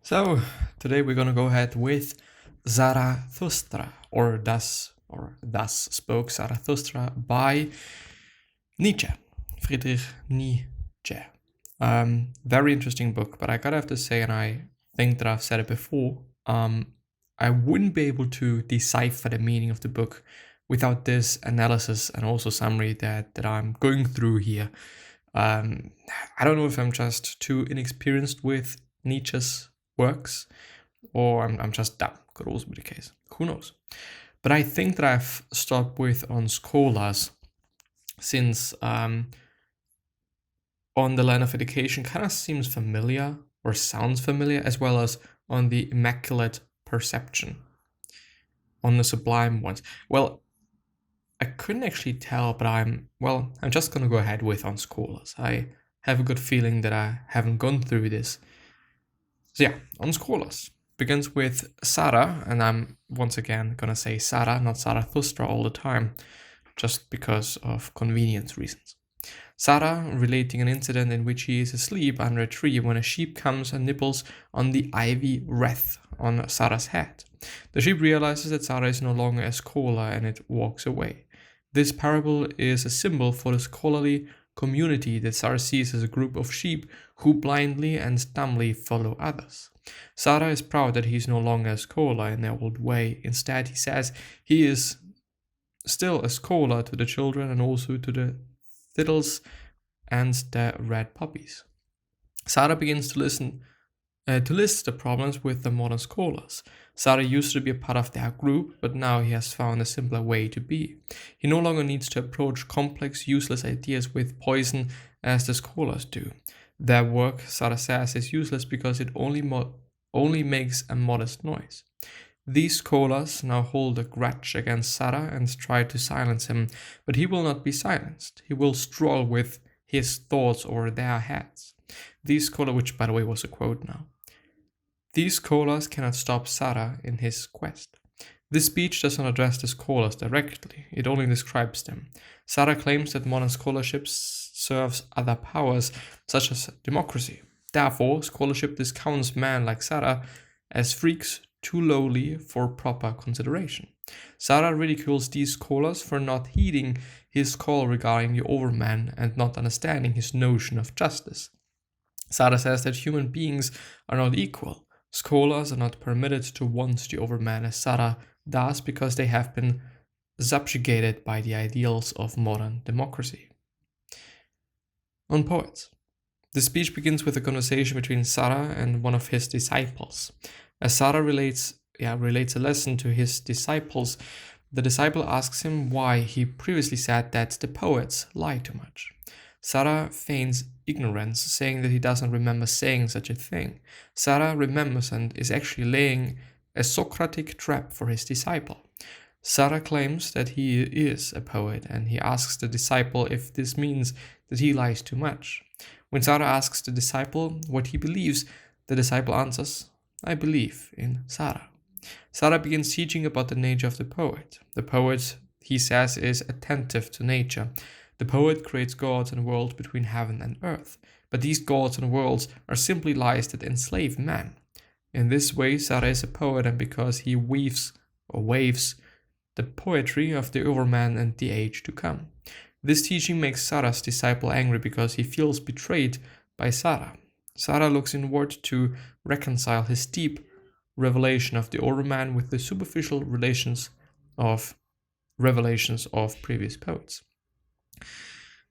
So today we're gonna go ahead with Zarathustra, or Thus Spoke Zarathustra by Nietzsche, Friedrich Nietzsche. Very interesting book, but I gotta have to say, and I think that I've said it before, I wouldn't be able to decipher the meaning of the book without this analysis and also summary that I'm going through here. I don't know if I'm just too inexperienced with Nietzsche's works, or I'm just dumb. Could also be the case. Who knows? But I think that I've stopped with on scholars since On the Line of Education kind of seems familiar or sounds familiar, as well as on the Immaculate Perception, on the Sublime ones. Well, I couldn't actually tell, but I'm just going to go ahead with on scholars. I have a good feeling that I haven't gone through this. So yeah, on scholars begins with Sarah, and I'm once again going to say Sarah, not Zarathustra all the time, just because of convenience reasons. Sarah relating an incident in which he is asleep under a tree when a sheep comes and nibbles on the ivy wreath on Sarah's head. The sheep realizes that Sarah is no longer a scholar and it walks away. This parable is a symbol for the scholarly community that Sarah sees as a group of sheep who blindly and dumbly follow others. Sarah is proud that he is no longer a scholar in the old way. Instead, he says he is still a scholar to the children and also to the fiddles and the red puppies. Sarah begins to list the problems with the modern scholars. Sarah used to be a part of their group, but now he has found a simpler way to be. He no longer needs to approach complex, useless ideas with poison as the scholars do. Their work, Sarah says, is useless because it only makes a modest noise. These scholars now hold a grudge against Sarah and try to silence him, but he will not be silenced. He will stroll with his thoughts over their heads. These scholars, which by the way was a quote now, these scholars cannot stop Sarah in his quest. This speech does not address the scholars directly, it only describes them. Sarah claims that modern scholarship serves other powers, such as democracy. Therefore, scholarship discounts men like Sarah as freaks too lowly for proper consideration. Sarah ridicules these scholars for not heeding his call regarding the overman and not understanding his notion of justice. Sarah says that human beings are not equal. Scholars are not permitted to want the overman as Sarah does because they have been subjugated by the ideals of modern democracy. On poets. The speech begins with a conversation between Sarah and one of his disciples. As Sarah relates a lesson to his disciples, the disciple asks him why he previously said that the poets lie too much. Sarah feigns ignorance, saying that he doesn't remember saying such a thing. Sarah remembers and is actually laying a Socratic trap for his disciple. Sarah claims that he is a poet, and he asks the disciple if this means that he lies too much. When Sarah asks the disciple what he believes, the disciple answers, I believe in Sarah. Sarah begins teaching about the nature of the poet. The poet, he says, is attentive to nature. The poet creates gods and worlds between heaven and earth, but these gods and worlds are simply lies that enslave man. In this way, Sarah is a poet, and because he waves the poetry of the overman and the age to come. This teaching makes Sarah's disciple angry because he feels betrayed by Sarah. Sarah looks inward to reconcile his deep revelation of the overman with the superficial revelations of previous poets.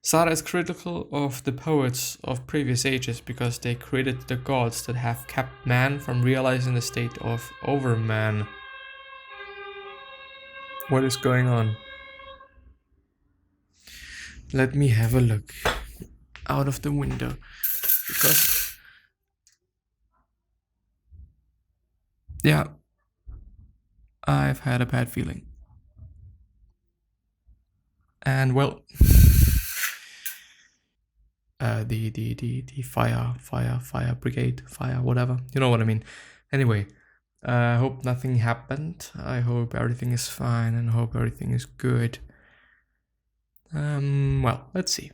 Sarah is critical of the poets of previous ages because they created the gods that have kept man from realizing the state of overman. What is going on? Let me have a look out of the window, because yeah, I've had a bad feeling. And well, the fire brigade, whatever, you know what I mean. Anyway, I hope nothing happened. I hope everything is fine and hope everything is good. Well, let's see.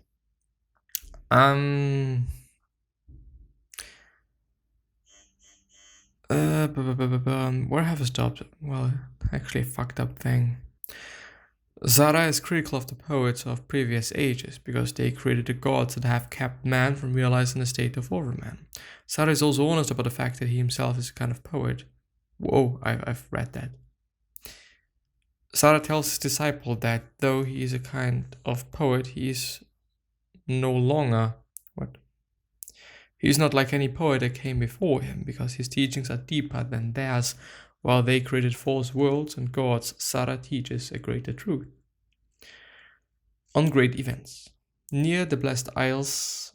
Where have I stopped? Well, actually a fucked up thing. Zara is critical of the poets of previous ages because they created the gods that have kept man from realizing the state of overman. Zara is also honest about the fact that he himself is a kind of poet. Whoa, I've read that. Zara tells his disciple that though he is a kind of poet, he is no longer He is not like any poet that came before him, because his teachings are deeper than theirs. While they created false worlds and gods, Zara teaches a greater truth. On great events. Near the blessed Isles,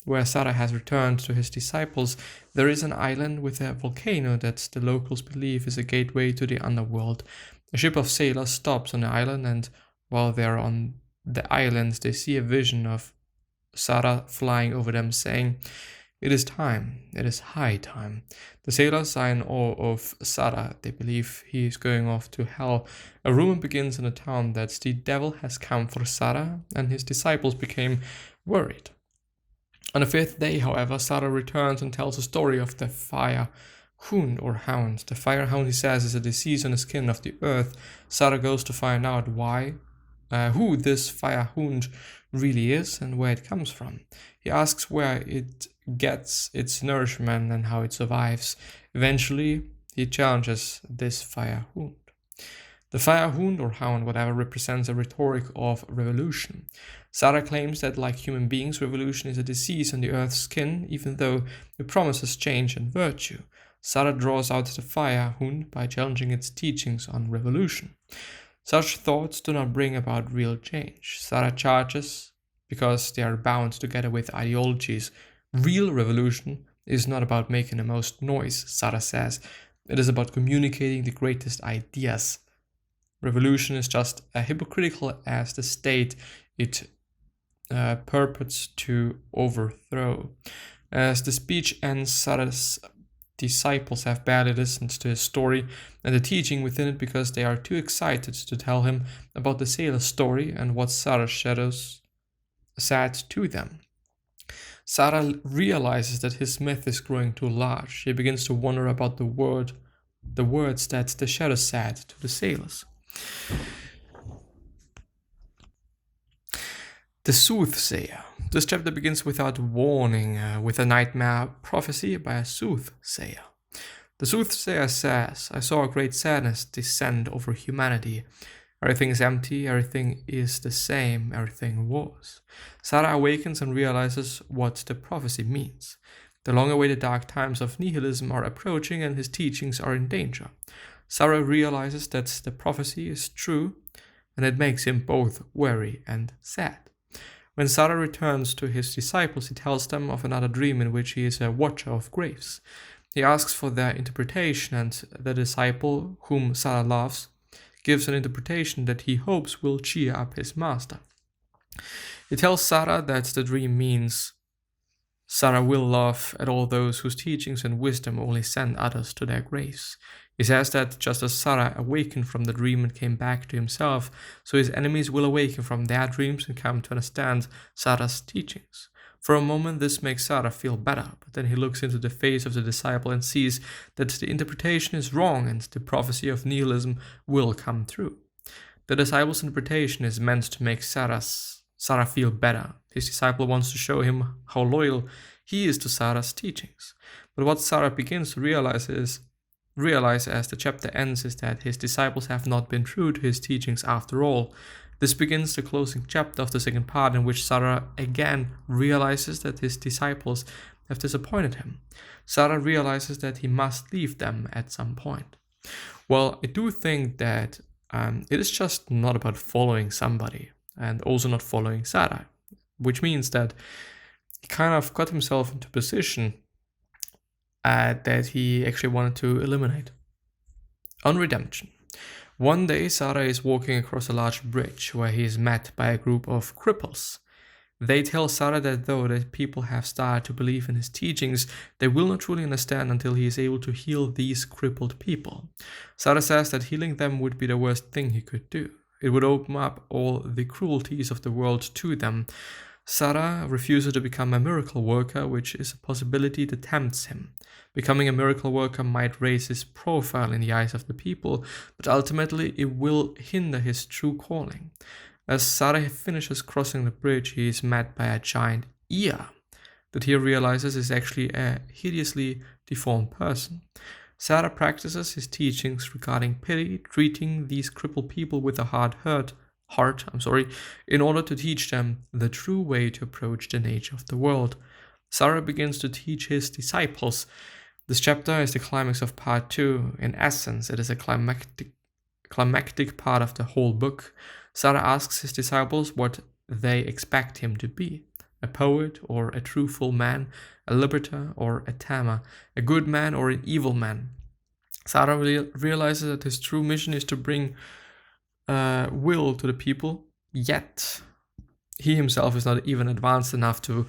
where Zara has returned to his disciples, there is an island with a volcano that the locals believe is a gateway to the underworld. A ship of sailors stops on the island, and while they are on the island, they see a vision of Zara flying over them, saying, "It is time, it is high time." The sailors are in awe of Zara. They believe he is going off to hell. A rumor begins in the town that the devil has come for Zara, and his disciples became worried. On the fifth day, however, Zara returns and tells a story of the fire hound or hound. The fire hound, he says, is a disease on the skin of the earth. Zara goes to find out who this fire hound really is and where it comes from. He asks where it gets its nourishment and how it survives. Eventually, he challenges this fire hound. The fire hound or hound, whatever, represents a rhetoric of revolution. Zara claims that, like human beings, revolution is a disease on the earth's skin, even though it promises change and virtue. Zara draws out the fire hound by challenging its teachings on revolution. Such thoughts do not bring about real change. Zara charges because they are bound together with ideologies. Real revolution is not about making the most noise, Zara says. It is about communicating the greatest ideas. Revolution is just as hypocritical as the state it purports to overthrow. As the speech ends, Zara's disciples have barely listened to his story and the teaching within it because they are too excited to tell him about the sailor's story and what Zara's shadows said to them. Zara realizes that his myth is growing too large. He begins to wonder about the words that the shadows said to the sailors. The Soothsayer. This chapter begins without warning, with a nightmare prophecy by a soothsayer. The soothsayer says, "I saw a great sadness descend over humanity. Everything is empty, everything is the same, everything was." Zara awakens and realizes what the prophecy means. The long-awaited dark times of nihilism are approaching and his teachings are in danger. Zara realizes that the prophecy is true, and it makes him both worry and sad. When Zara returns to his disciples, he tells them of another dream in which he is a watcher of graves. He asks for their interpretation, and the disciple, whom Zara loves, gives an interpretation that he hopes will cheer up his master. He tells Zara that the dream means Zara will laugh at all those whose teachings and wisdom only send others to their graves. He says that just as Zara awakened from the dream and came back to himself, so his enemies will awaken from their dreams and come to understand Zara's teachings. For a moment this makes Zara feel better, but then he looks into the face of the disciple and sees that the interpretation is wrong and the prophecy of nihilism will come true. The disciple's interpretation is meant to make Zara feel better. His disciple wants to show him how loyal he is to Zara's teachings. But what Zara begins to realize as the chapter ends is that his disciples have not been true to his teachings after all. This begins the closing chapter of the second part, in which Zara again realizes that his disciples have disappointed him. Zara realizes that he must leave them at some point. Well, I do think that it is just not about following somebody, and also not following Zara, which means that he kind of got himself into a position that he actually wanted to eliminate. On redemption. One day, Zara is walking across a large bridge where he is met by a group of cripples. They tell Zara that though the people have started to believe in his teachings, they will not truly understand until he is able to heal these crippled people. Zara says that healing them would be the worst thing he could do. It would open up all the cruelties of the world to them. Sarah refuses to become a miracle worker, which is a possibility that tempts him. Becoming a miracle worker might raise his profile in the eyes of the people, but ultimately it will hinder his true calling. As Sarah finishes crossing the bridge, he is met by a giant ear that he realizes is actually a hideously deformed person. Sarah practices his teachings regarding pity, treating these crippled people with a heart, in order to teach them the true way to approach the nature of the world. Sarah begins to teach his disciples. This chapter is the climax of part 2. In essence, it is a climactic part of the whole book. Sarah asks his disciples what they expect him to be: a poet or a truthful man, a liberator or a tamer, a good man or an evil man. Sarah realizes that his true mission is to bring will to the people, yet he himself is not even advanced enough to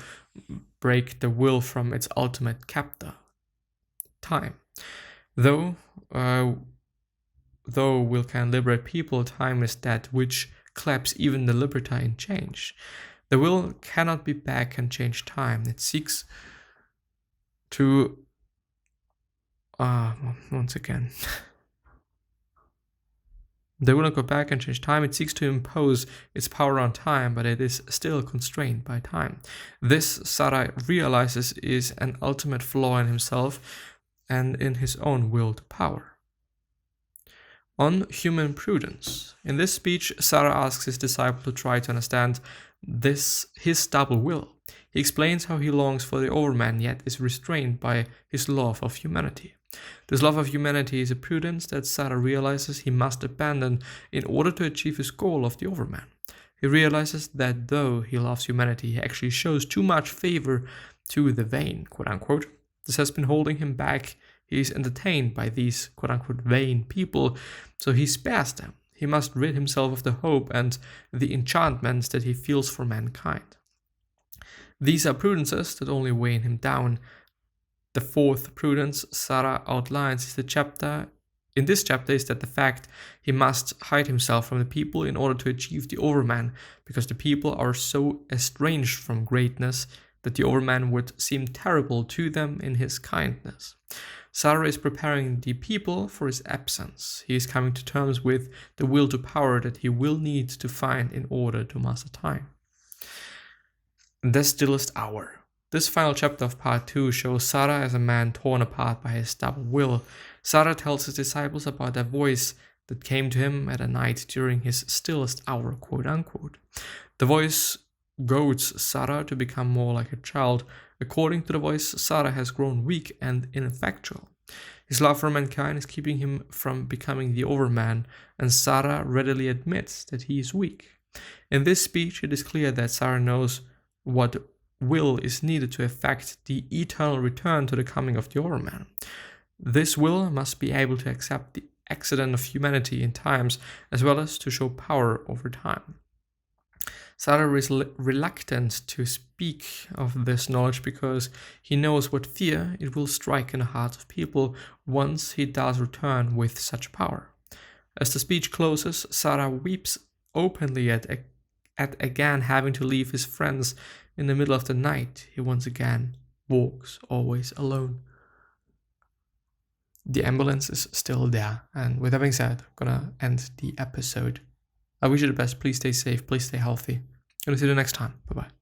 break the will from its ultimate captor, time. Though will can liberate people, time is that which claps even the liberator in change. The will cannot be back and change time. It seeks to once again. They will not go back and change time. It seeks to impose its power on time, but it is still constrained by time. This, Sarah realizes, is an ultimate flaw in himself and in his own will to power. On human prudence. In this speech, Sarah asks his disciple to try to understand his double will. He explains how he longs for the overman, yet is restrained by his love of humanity. This love of humanity is a prudence that Sarah realizes he must abandon in order to achieve his goal of the overman. He realizes that though he loves humanity, he actually shows too much favor to the vain, quote-unquote. This has been holding him back. He is entertained by these, quote-unquote, vain people, so he spares them. He must rid himself of the hope and the enchantments that he feels for mankind. These are prudences that only weigh him down. The fourth prudence Sarah outlines in this chapter is that the fact he must hide himself from the people in order to achieve the overman, because the people are so estranged from greatness that the overman would seem terrible to them in his kindness. Sarah is preparing the people for his absence. He is coming to terms with the will to power that he will need to find in order to master time. The stillest hour. This final chapter of part 2 shows Sarah as a man torn apart by his double will. Sarah tells his disciples about a voice that came to him at a night during his stillest hour, quote-unquote. The voice goads Sarah to become more like a child. According to the voice, Sarah has grown weak and ineffectual. His love for mankind is keeping him from becoming the overman, and Sarah readily admits that he is weak. In this speech, it is clear that Sarah knows what will is needed to effect the eternal return to the coming of the overman. This will must be able to accept the accident of humanity in times, as well as to show power over time. Sarah is reluctant to speak of this knowledge because he knows what fear it will strike in the hearts of people once he does return with such power. As the speech closes, Sarah weeps openly at again having to leave his friends in the middle of the night. He once again walks always alone. The ambulance is still there, and with that being said, I'm gonna end the episode. I wish you the best. Please stay safe, please stay healthy. Gonna see you next time. Bye bye.